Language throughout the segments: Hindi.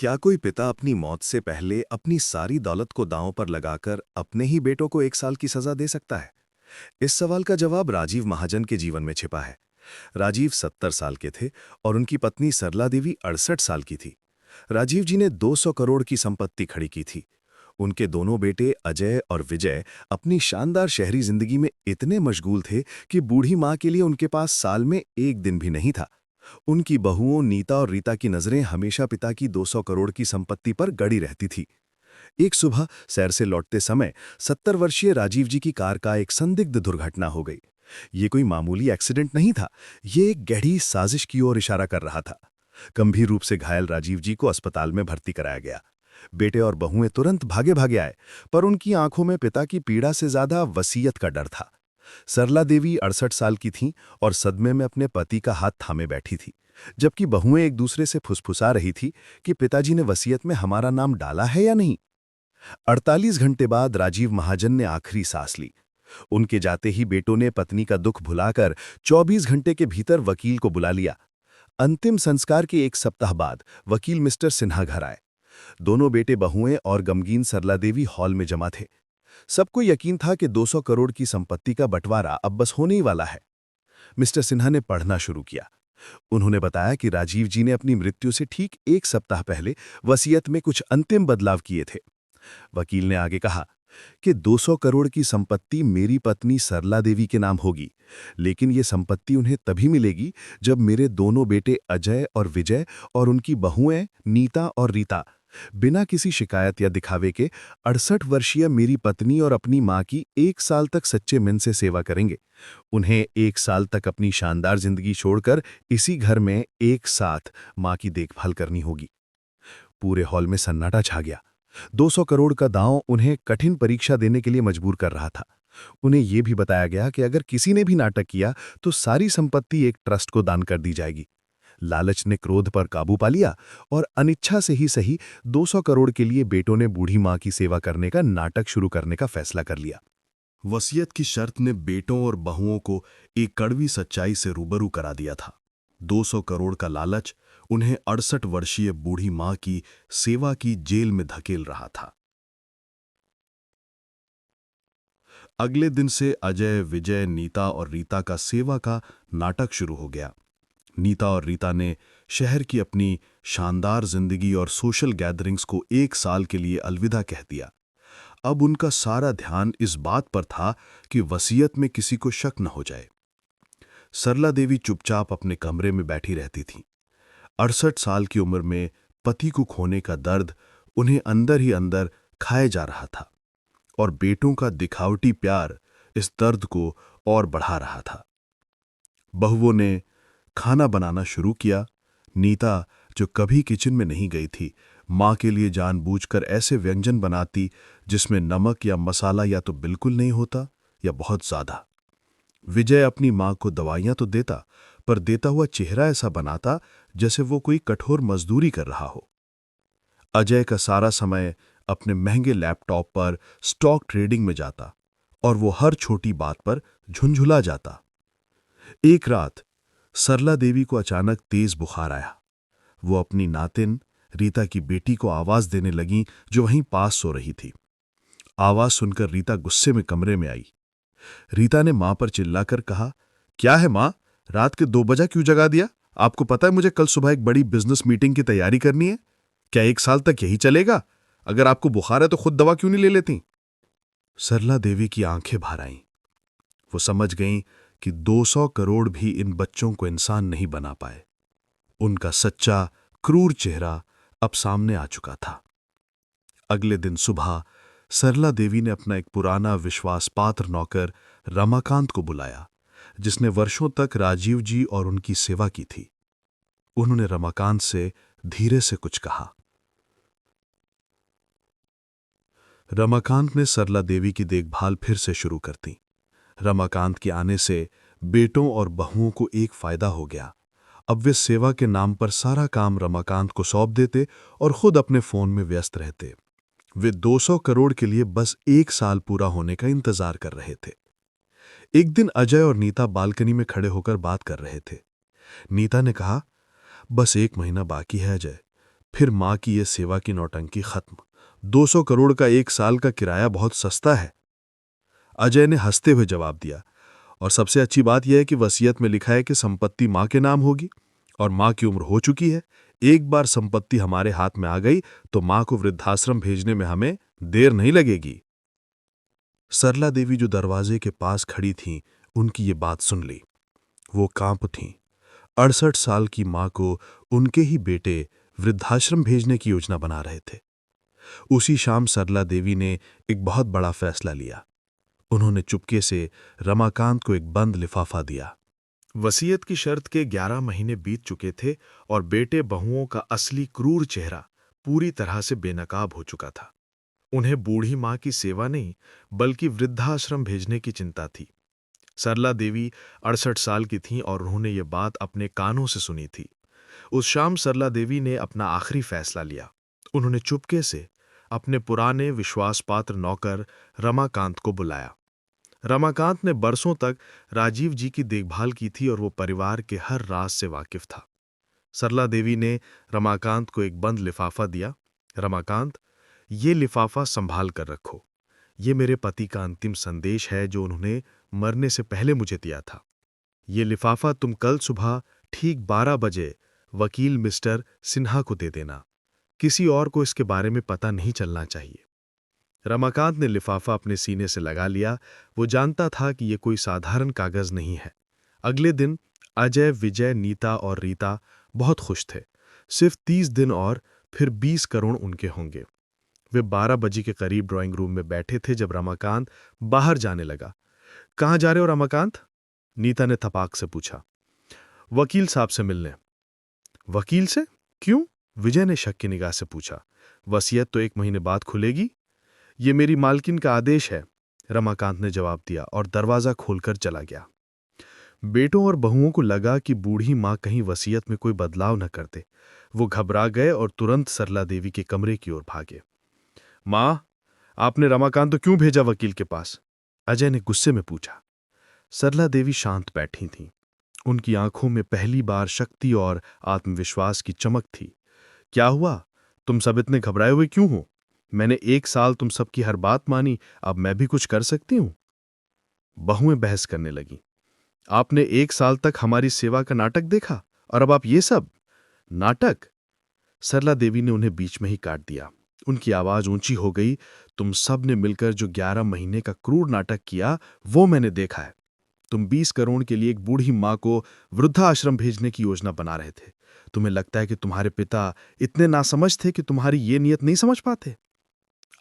क्या कोई पिता अपनी मौत से पहले अपनी सारी दौलत को दांव पर लगाकर अपने ही बेटों को 1 साल की सजा दे सकता है? इस सवाल का जवाब राजीव महाजन के जीवन में छिपा है। राजीव 70 साल के थे और उनकी पत्नी सरला देवी 68 साल की थी। राजीव जी ने 200 करोड़ की संपत्ति खड़ी की थी। उनके दोनों बेटे अजय और विजय अपनी शानदार शहरी जिंदगी में इतने मशगूल थे कि बूढ़ी मां के लिए उनके पास साल में एक दिन भी नहीं था। उनकी बहुओं नीता और रीता की नजरें हमेशा पिता की 200 करोड़ की संपत्ति पर गड़ी रहती थी। एक सुबह सैर से लौटते समय 70 वर्षीय राजीव जी की कार का एक संदिग्ध दुर्घटना हो गई। ये कोई मामूली एक्सीडेंट नहीं था, ये एक गहरी साजिश की ओर इशारा कर रहा था। गंभीर रूप से घायल राजीव जी को अस्पताल में भर्ती कराया गया। बेटे और बहुएं तुरंत भागे भागे आए, पर उनकी आंखों में पिता की पीड़ा से ज्यादा वसीयत का डर था। सरला देवी 68 साल की थीं और सदमे में अपने पति का हाथ थामे बैठी थी, जबकि बहुएं एक दूसरे से फुसफुसा रही थी कि पिताजी ने वसीयत में हमारा नाम डाला है या नहीं। 48 घंटे बाद राजीव महाजन ने आखिरी सांस ली। उनके जाते ही बेटों ने पत्नी का दुख भुलाकर 24 घंटे के भीतर वकील को बुला लिया। अंतिम संस्कार के एक सप्ताह बाद वकील मिस्टर सिन्हा घर आए। दोनों बेटे बहुएं और गमगीन सरला देवी हॉल में जमा थे। सबको यकीन था कि 200 करोड़ की संपत्ति का बंटवारा अब बस होने ही वाला है। मिस्टर सिन्हा ने पढ़ना शुरू किया। उन्होंने बताया कि राजीव जी ने अपनी मृत्यु से ठीक एक सप्ताह पहले वसीयत में कुछ अंतिम बदलाव किए थे। वकील ने आगे कहा कि 200 करोड़ की संपत्ति मेरी पत्नी सरला देवी के नाम होगी, लेकिन ये संपत्ति उन्हें तभी मिलेगी जब मेरे दोनों बेटे अजय और विजय और उनकी बहुएं नीता और रीता बिना किसी शिकायत या दिखावे के 68 वर्षीय मेरी पत्नी और अपनी मां की 1 साल तक सच्चे मन से सेवा करेंगे। उन्हें 1 साल तक अपनी शानदार जिंदगी छोड़कर इसी घर में एक साथ मां की देखभाल करनी होगी। पूरे हॉल में सन्नाटा छा गया। 200 करोड़ का दांव उन्हें कठिन परीक्षा देने के लिए मजबूर कर रहा था। उन्हें यह भी बताया गया कि अगर किसी ने भी नाटक किया तो सारी संपत्ति एक ट्रस्ट को दान कर दी जाएगी। लालच ने क्रोध पर काबू पा लिया और अनिच्छा से ही सही 200 करोड़ के लिए बेटों ने बूढ़ी मां की सेवा करने का नाटक शुरू करने का फैसला कर लिया। वसीयत की शर्त ने बेटों और बहुओं को एक कड़वी सच्चाई से रूबरू करा दिया था। 200 करोड़ का लालच उन्हें 68 वर्षीय बूढ़ी मां की सेवा की जेल में धकेल रहा था। अगले दिन से अजय, विजय, नीता और रीता का सेवा का नाटक शुरू हो गया। नीता और रीता ने शहर की अपनी शानदार जिंदगी और सोशल गैदरिंग्स को 1 साल के लिए अलविदा कह दिया। अब उनका सारा ध्यान इस बात पर था कि वसीयत में किसी को शक न हो जाए। सरला देवी चुपचाप अपने कमरे में बैठी रहती थीं। 68 साल की उम्र में पति को खोने का दर्द उन्हें अंदर ही अंदर खाए जा रहा था और बेटों का दिखावटी प्यार इस दर्द को और बढ़ा रहा था। बहुओं ने खाना बनाना शुरू किया। नीता, जो कभी किचन में नहीं गई थी, मां के लिए जानबूझकर ऐसे व्यंजन बनाती जिसमें नमक या मसाला या तो बिल्कुल नहीं होता या बहुत ज्यादा। विजय अपनी मां को दवाइयां तो देता, पर देता हुआ चेहरा ऐसा बनाता जैसे वो कोई कठोर मजदूरी कर रहा हो। अजय का सारा समय अपने महंगे लैपटॉप पर स्टॉक ट्रेडिंग में जाता और वो हर छोटी बात पर झुंझुला जाता। एक रात सरला देवी को अचानक तेज बुखार आया। वो अपनी नातिन रीता की बेटी को आवाज देने लगीं, जो वहीं पास सो रही थी। आवाज सुनकर रीता गुस्से में कमरे में आई। रीता ने मां पर चिल्लाकर कहा, क्या है मां, रात के 2 बजे क्यों जगा दिया? आपको पता है मुझे कल सुबह एक बड़ी बिजनेस मीटिंग की तैयारी करनी है। क्या 1 साल तक यही चलेगा? अगर आपको बुखार है तो खुद दवा क्यों नहीं ले लेती? सरला देवी की आंखें भर आईं। वो समझ गईं कि 200 करोड़ भी इन बच्चों को इंसान नहीं बना पाए। उनका सच्चा क्रूर चेहरा अब सामने आ चुका था। अगले दिन सुबह सरला देवी ने अपना एक पुराना विश्वासपात्र नौकर रमाकांत को बुलाया, जिसने वर्षों तक राजीव जी और उनकी सेवा की थी। उन्होंने रमाकांत से धीरे से कुछ कहा। रमाकांत ने सरला देवी की देखभाल फिर से शुरू कर दी। रमाकांत के आने से बेटों और बहुओं को एक फायदा हो गया। अब वे सेवा के नाम पर सारा काम रमाकांत को सौंप देते और खुद अपने फोन में व्यस्त रहते। वे 200 करोड़ के लिए बस 1 साल पूरा होने का इंतजार कर रहे थे। एक दिन अजय और नीता बालकनी में खड़े होकर बात कर रहे थे। नीता ने कहा, बस 1 महीना बाकी है अजय, फिर माँ की ये सेवा की नौटंकी खत्म। 200 करोड़ का 1 साल का किराया बहुत सस्ता है, अजय ने हंसते हुए जवाब दिया। और सबसे अच्छी बात यह है कि वसीयत में लिखा है कि संपत्ति माँ के नाम होगी, और माँ की उम्र हो चुकी है। एक बार संपत्ति हमारे हाथ में आ गई तो माँ को वृद्धाश्रम भेजने में हमें देर नहीं लगेगी। सरला देवी जो दरवाजे के पास खड़ी थीं, उनकी ये बात सुन ली। वो कांप थीं। 68 साल की माँ को उनके ही बेटे वृद्धाश्रम भेजने की योजना बना रहे थे। उसी शाम सरला देवी ने एक बहुत बड़ा फैसला लिया। उन्होंने चुपके से रमाकांत को एक बंद लिफाफा दिया। वसीयत की शर्त के 11 महीने बीत चुके थे और बेटे बहुओं का असली क्रूर चेहरा पूरी तरह से बेनकाब हो चुका था। उन्हें बूढ़ी माँ की सेवा नहीं बल्कि वृद्धाश्रम भेजने की चिंता थी। सरला देवी 68 साल की थीं और उन्होंने ये बात अपने कानों से सुनी थी। उस शाम सरला देवी ने अपना आखिरी फैसला लिया। उन्होंने चुपके से अपने पुराने विश्वासपात्र नौकर रमाकांत को बुलाया। रमाकांत ने बरसों तक राजीव जी की देखभाल की थी और वो परिवार के हर राज से वाकिफ था। सरला देवी ने रमाकांत को एक बंद लिफाफा दिया। रमाकांत, ये लिफाफा संभाल कर रखो। ये मेरे पति का अंतिम संदेश है जो उन्होंने मरने से पहले मुझे दिया था। ये लिफाफा तुम कल सुबह ठीक 12 बजे वकील मिस्टर सिन्हा को दे देना। किसी और को इसके बारे में पता नहीं चलना चाहिए। रमाकांत ने लिफाफा अपने सीने से लगा लिया। वो जानता था कि ये कोई साधारण कागज नहीं है। अगले दिन अजय, विजय, नीता और रीता बहुत खुश थे। सिर्फ 30 दिन और फिर 20 करोड़ उनके होंगे। वे 12 बजे के करीब ड्राइंग रूम में बैठे थे जब रमाकांत बाहर जाने लगा। कहाँ जा रहे हो रमाकांत? नीता ने थपाक से पूछा। वकील साहब से मिलने। वकील से? क्यों? विजय ने शक की निगाह से पूछा। वसीयत तो 1 महीने बाद खुलेगी। ये मेरी मालकिन का आदेश है, रमाकांत ने जवाब दिया और दरवाजा खोलकर चला गया। बेटों और बहुओं को लगा कि बूढ़ी माँ कहीं वसीयत में कोई बदलाव न कर दे। वो घबरा गए और तुरंत सरला देवी के कमरे की ओर भागे। माँ, आपने रमाकांत तो क्यों भेजा वकील के पास? अजय ने गुस्से में पूछा। सरला देवी शांत बैठी थीं। उनकी आंखों में पहली बार शक्ति और आत्मविश्वास की चमक थी। क्या हुआ? तुम सब इतने घबराए हुए क्यों हो? मैंने 1 साल तुम सबकी हर बात मानी, अब मैं भी कुछ कर सकती हूं? बहुएं बहस करने लगी। आपने 1 साल तक हमारी सेवा का नाटक देखा और अब आप ये सब नाटक? सरला देवी ने उन्हें बीच में ही काट दिया। उनकी आवाज ऊंची हो गई। तुम सब ने मिलकर जो 11 महीने का क्रूर नाटक किया वो मैंने देखा है। तुम 20 करोड़ के लिए एक बूढ़ी माँ को वृद्धाश्रम भेजने की योजना बना रहे थे। तुम्हें लगता है कि तुम्हारे पिता इतने नासमझ थे कि तुम्हारी ये नियत नहीं समझ पाते?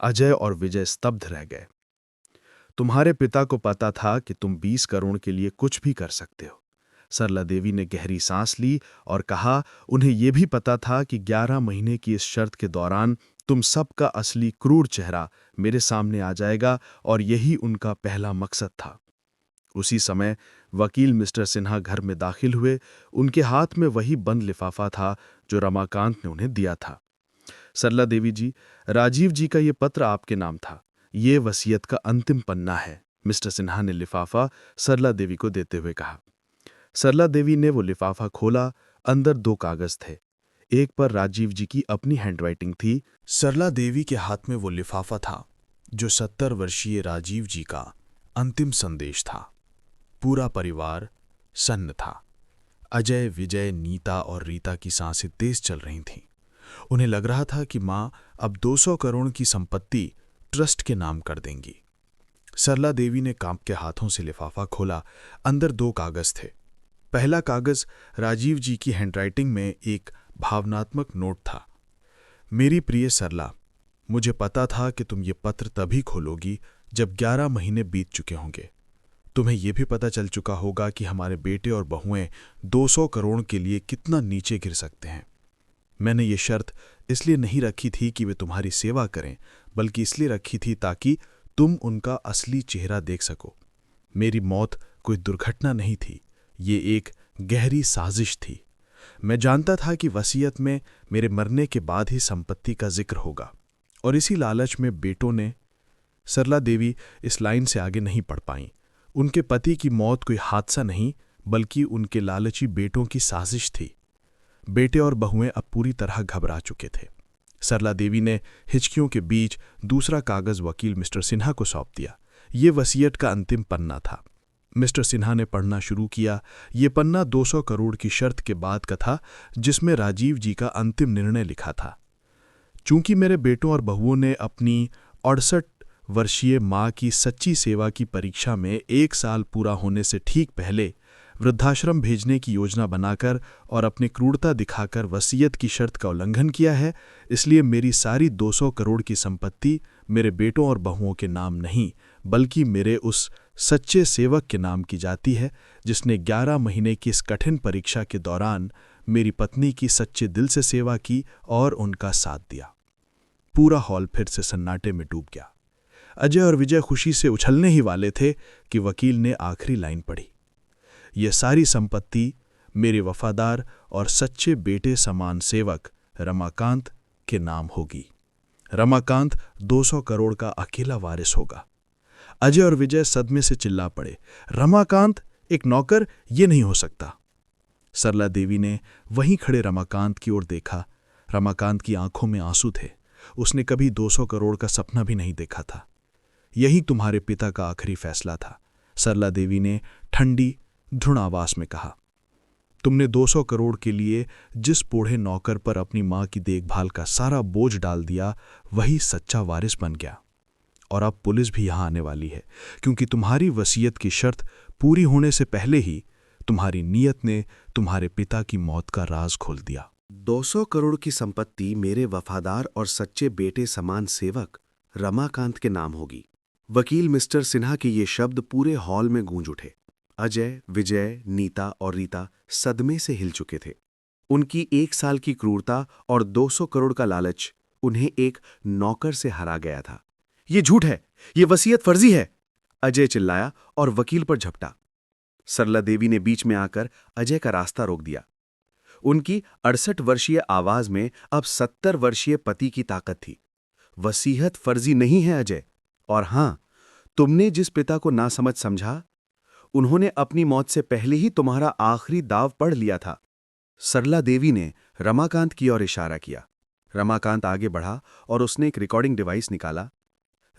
अजय और विजय स्तब्ध रह गए। तुम्हारे पिता को पता था कि तुम 20 करोड़ के लिए कुछ भी कर सकते हो। सरला देवी ने गहरी सांस ली और कहा, उन्हें यह भी पता था कि 11 महीने की इस शर्त के दौरान तुम सबका असली क्रूर चेहरा मेरे सामने आ जाएगा और यही उनका पहला मकसद था। उसी समय वकील मिस्टर सिन्हा घर में दाखिल हुए। उनके हाथ में वही बंद लिफाफा था जो रमाकांत ने उन्हें दिया था। सरला देवी जी, राजीव जी का ये पत्र आपके नाम था। ये वसीयत का अंतिम पन्ना है, मिस्टर सिन्हा ने लिफाफा सरला देवी को देते हुए कहा। सरला देवी ने वो लिफाफा खोला। अंदर 2 कागज थे। एक पर राजीव जी की अपनी हैंडराइटिंग थी। सरला देवी के हाथ में वो लिफाफा था जो 70 वर्षीय राजीव जी का अंतिम संदेश था। पूरा परिवार सन्न था। अजय, विजय, नीता और रीता की सांसें तेज चल रही थीं। उन्हें लग रहा था कि माँ अब 200 करोड़ की संपत्ति ट्रस्ट के नाम कर देंगी। सरला देवी ने कांपते हाथों से लिफाफा खोला। अंदर 2 कागज थे। पहला कागज राजीव जी की हैंडराइटिंग में एक भावनात्मक नोट था। मेरी प्रिय सरला, मुझे पता था कि तुम ये पत्र तभी खोलोगी जब 11 महीने बीत चुके होंगे। तुम्हें यह भी पता चल चुका होगा कि हमारे बेटे और बहुएं 200 करोड़ के लिए कितना नीचे गिर सकते हैं। मैंने ये शर्त इसलिए नहीं रखी थी कि वे तुम्हारी सेवा करें, बल्कि इसलिए रखी थी ताकि तुम उनका असली चेहरा देख सको। मेरी मौत कोई दुर्घटना नहीं थी, ये एक गहरी साजिश थी। मैं जानता था कि वसीयत में मेरे मरने के बाद ही संपत्ति का जिक्र होगा, और इसी लालच में बेटों ने। सरला देवी इस लाइन से आगे नहीं पढ़ पाईं। उनके पति की मौत कोई हादसा नहीं, बल्कि उनके लालची बेटों की साजिश थी। बेटे और बहुएं अब पूरी तरह घबरा चुके थे। सरला देवी ने हिचकियों के बीच दूसरा कागज वकील मिस्टर सिन्हा को सौंप दिया। ये वसीयत का अंतिम पन्ना था। मिस्टर सिन्हा ने पढ़ना शुरू किया। ये पन्ना 200 करोड़ की शर्त के बाद का था, जिसमें राजीव जी का अंतिम निर्णय लिखा था। चूंकि मेरे बेटों और बहुओं ने अपनी 68 वर्षीय माँ की सच्ची सेवा की परीक्षा में 1 साल पूरा होने से ठीक पहले वृद्धाश्रम भेजने की योजना बनाकर और अपनी क्रूरता दिखाकर वसीयत की शर्त का उल्लंघन किया है, इसलिए मेरी सारी 200 करोड़ की संपत्ति मेरे बेटों और बहुओं के नाम नहीं, बल्कि मेरे उस सच्चे सेवक के नाम की जाती है, जिसने 11 महीने की इस कठिन परीक्षा के दौरान मेरी पत्नी की सच्चे दिल से सेवा की और उनका साथ दिया। पूरा हॉल फिर से सन्नाटे में डूब गया। अजय और विजय खुशी से उछलने ही वाले थे कि वकील ने आखिरी लाइन पढ़ी। यह सारी संपत्ति मेरे वफादार और सच्चे बेटे समान सेवक रमाकांत के नाम होगी। रमाकांत 200 करोड़ का अकेला वारिस होगा। अजय और विजय सदमे से चिल्ला पड़े, रमाकांत एक नौकर, ये नहीं हो सकता। सरला देवी ने वहीं खड़े रमाकांत की ओर देखा। रमाकांत की आंखों में आंसू थे। उसने कभी 200 करोड़ का सपना भी नहीं देखा था। यही तुम्हारे पिता का आखिरी फैसला था, सरला देवी ने ठंडी दृढ़ आवाज में कहा। तुमने 200 करोड़ के लिए जिस बूढ़े नौकर पर अपनी मां की देखभाल का सारा बोझ डाल दिया, वही सच्चा वारिस बन गया। और अब पुलिस भी यहां आने वाली है, क्योंकि तुम्हारी वसीयत की शर्त पूरी होने से पहले ही तुम्हारी नीयत ने तुम्हारे पिता की मौत का राज खोल दिया। 200 करोड़ की संपत्ति मेरे वफादार और सच्चे बेटे समान सेवक रमाकांत के नाम होगी। वकील मिस्टर सिन्हा के ये शब्द पूरे हॉल में गूंज उठे। अजय, विजय, नीता और रीता सदमे से हिल चुके थे। उनकी 1 साल की क्रूरता और 200 करोड़ का लालच उन्हें एक नौकर से हरा गया था। ये झूठ है, ये वसीयत फर्जी है, अजय चिल्लाया और वकील पर झपटा। सरला देवी ने बीच में आकर अजय का रास्ता रोक दिया। उनकी 68 वर्षीय आवाज में अब 70 वर्षीय पति की ताकत थी। वसीयत फर्जी नहीं है अजय, और हां, तुमने जिस पिता को नासमझ समझा, उन्होंने अपनी मौत से पहले ही तुम्हारा आखिरी दाव पढ़ लिया था। सरला देवी ने रमाकांत की ओर इशारा किया। रमाकांत आगे बढ़ा और उसने एक रिकॉर्डिंग डिवाइस निकाला।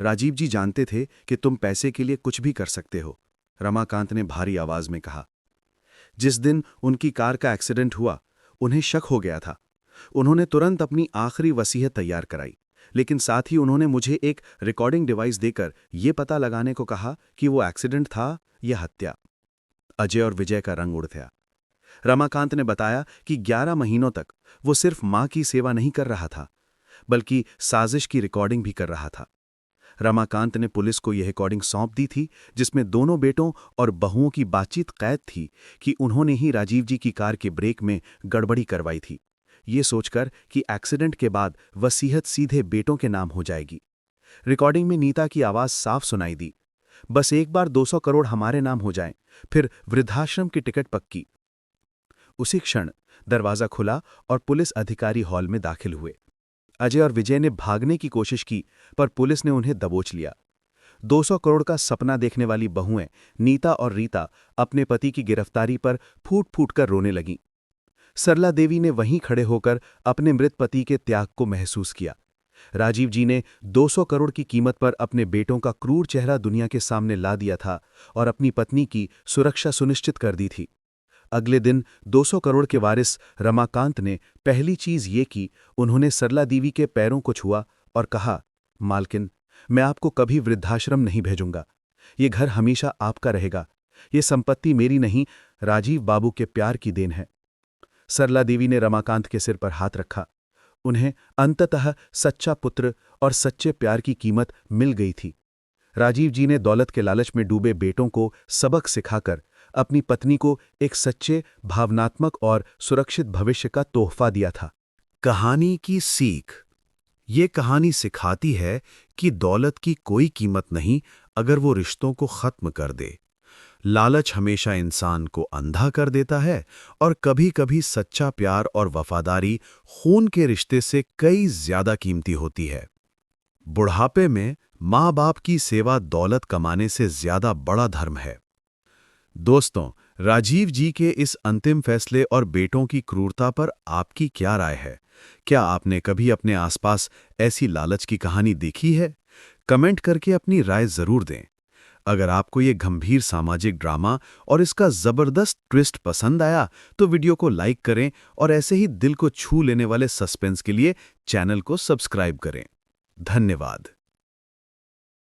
राजीव जी जानते थे कि तुम पैसे के लिए कुछ भी कर सकते हो, रमाकांत ने भारी आवाज में कहा। जिस दिन उनकी कार का एक्सीडेंट हुआ, उन्हें शक हो गया था। उन्होंने तुरंत अपनी आखिरी वसीयत तैयार कराई, लेकिन साथ ही उन्होंने मुझे एक रिकॉर्डिंग डिवाइस देकर यह पता लगाने को कहा कि वो एक्सीडेंट था या हत्या। अजय और विजय का रंग उड़ गया। रमाकांत ने बताया कि 11 महीनों तक वो सिर्फ मां की सेवा नहीं कर रहा था, बल्कि साजिश की रिकॉर्डिंग भी कर रहा था। रमाकांत ने पुलिस को यह रिकॉर्डिंग सौंप दी थी, जिसमें दोनों बेटों और बहुओं की बातचीत कैद थी कि उन्होंने ही राजीव जी की कार के ब्रेक में गड़बड़ी करवाई थी, ये सोचकर कि एक्सीडेंट के बाद वसीयत सीधे बेटों के नाम हो जाएगी। रिकॉर्डिंग में नीता की आवाज साफ सुनाई दी, बस एक बार 200 करोड़ हमारे नाम हो जाएं, फिर वृद्धाश्रम की टिकट पक्की। उसी क्षण दरवाजा खुला और पुलिस अधिकारी हॉल में दाखिल हुए। अजय और विजय ने भागने की कोशिश की, पर पुलिस ने उन्हें दबोच लिया। 200 करोड़ का सपना देखने वाली बहुएं नीता और रीता अपने पति की गिरफ्तारी पर फूट फूट कर रोने लगीं। सरला देवी ने वहीं खड़े होकर अपने मृत पति के त्याग को महसूस किया। राजीव जी ने 200 करोड़ की कीमत पर अपने बेटों का क्रूर चेहरा दुनिया के सामने ला दिया था और अपनी पत्नी की सुरक्षा सुनिश्चित कर दी थी। अगले दिन 200 करोड़ के वारिस रमाकांत ने पहली चीज ये की, उन्होंने सरला देवी के पैरों को छुआ और कहा, मालकिन, मैं आपको कभी वृद्धाश्रम नहीं भेजूंगा। ये घर हमेशा आपका रहेगा। ये संपत्ति मेरी नहीं, राजीव बाबू के प्यार की देन है। सरला देवी ने रमाकांत के सिर पर हाथ रखा। उन्हें अंततः सच्चा पुत्र और सच्चे प्यार की कीमत मिल गई थी। राजीव जी ने दौलत के लालच में डूबे बेटों को सबक सिखाकर अपनी पत्नी को एक सच्चे, भावनात्मक और सुरक्षित भविष्य का तोहफा दिया था। कहानी की सीख। ये कहानी सिखाती है कि दौलत की कोई कीमत नहीं अगर वो रिश्तों को खत्म कर दे। लालच हमेशा इंसान को अंधा कर देता है और कभी-कभी सच्चा प्यार और वफादारी खून के रिश्ते से कई ज्यादा कीमती होती है। बुढ़ापे में माँ बाप की सेवा दौलत कमाने से ज्यादा बड़ा धर्म है। दोस्तों, राजीव जी के इस अंतिम फैसले और बेटों की क्रूरता पर आपकी क्या राय है? क्या आपने कभी अपने आसपास ऐसी लालच की कहानी देखी है? कमेंट करके अपनी राय जरूर दें। अगर आपको ये गंभीर सामाजिक ड्रामा और इसका जबरदस्त ट्विस्ट पसंद आया तो वीडियो को लाइक करें और ऐसे ही दिल को छू लेने वाले सस्पेंस के लिए चैनल को सब्सक्राइब करें। धन्यवाद।